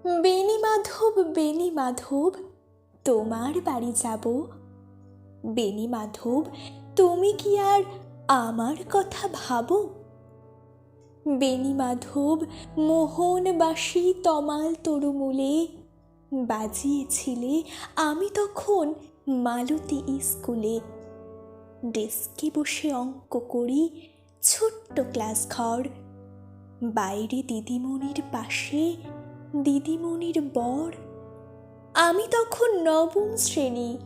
বেণী মাধব, বেণী মাধব, তোমার বাড়ি যাব। বেণী মাধব, তুমি কি আর আমার কথা ভাবো? বেণী মাধব, মোহনবাসী তমাল তরুমূলে বাজিয়েছিলে আমি তখন মালতী স্কুলে। ডেস্কে বসে অঙ্ক করি, ছোট্ট ক্লাস ঘর, বাইরে দিদিমণির পাশে দিদিমণির বর। আমি তখন নবম শ্রেণী,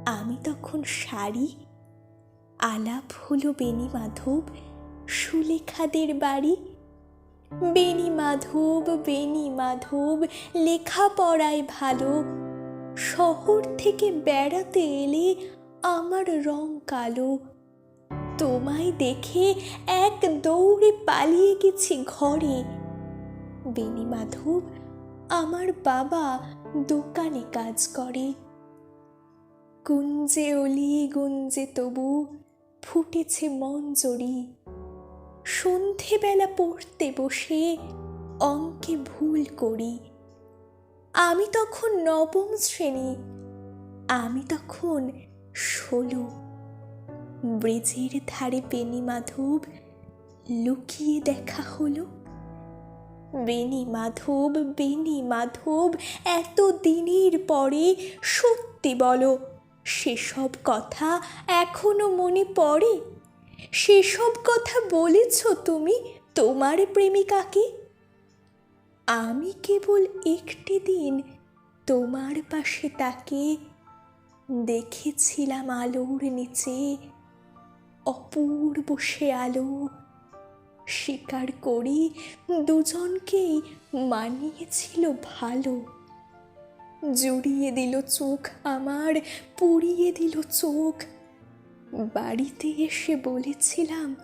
আমি তখন শাড়ি। আলাপ হলো বেণী মাধব, সুলেখাদের বাড়ি। বেণী মাধব, বেণী মাধব, লেখাপড়ায় ভালো, শহর থেকে বেড়াতে এলে আমার রং কালো। তোমায় দেখে এক দৌড়ে পালিয়ে গেছি ঘরে। বেণী মাধব, আমার বাবা দোকানে কাজ করে। গুঞ্জে অলি গুঞ্জে তবু ফুটেছে মঞ্জরি। সন্ধেবেলা পড়তে বসে অঙ্কে ভুল করি। আমি তখন নবম শ্রেণী, আমি তখন 16। ব্রিজের ধারে বেণী মাধব, লুকিয়ে দেখা হলো। বেণী মাধব, বেণী মাধব, এত দিনের পরে সত্যি বলো, সেসব কথা এখনো মনে পড়ে? সেসব কথা বলেছ তুমি তোমার প্রেমিকাকে? আমি কেবল একটি দিন তোমার পাশে তাকে দেখেছিলাম আলোর নিচে, অপূর্ব সে আলো। স্বীকার করি দুজনকেই মানিয়েছিল ভালো। জুড়িয়ে দিল চোখ আমার, পুড়িয়ে দিল চোখ। বাড়িতে এসে বলেছিলাম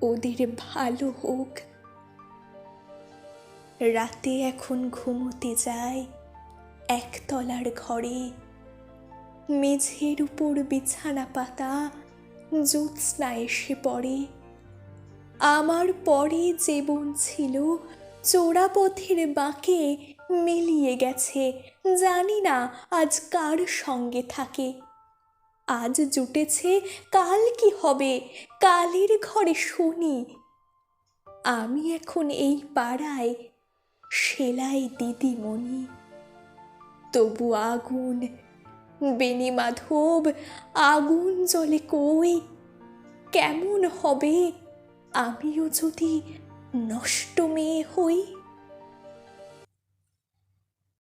ওদের ভালো হোক। রাতে এখন ঘুমোতে যায় একতলার ঘরে, মেঝের উপর বিছানা পাতা, জ্যোৎস্না এসে পড়ে। আমার পরে জীবন ছিল চোরাপথের বাঁকে মিলিয়ে গেছে, জানি না আজ কার সঙ্গে থাকে। আজ জুটেছে, কাল কি হবে, কালের ঘরে শুনি। আমি এখন এই পাড়ায় সেলাই দিদিমণি। তবু আগুন, বেণী মাধব, আগুন জ্বলে কই। কেমন হবে আমিও যদি নষ্ট মেয়ে হই?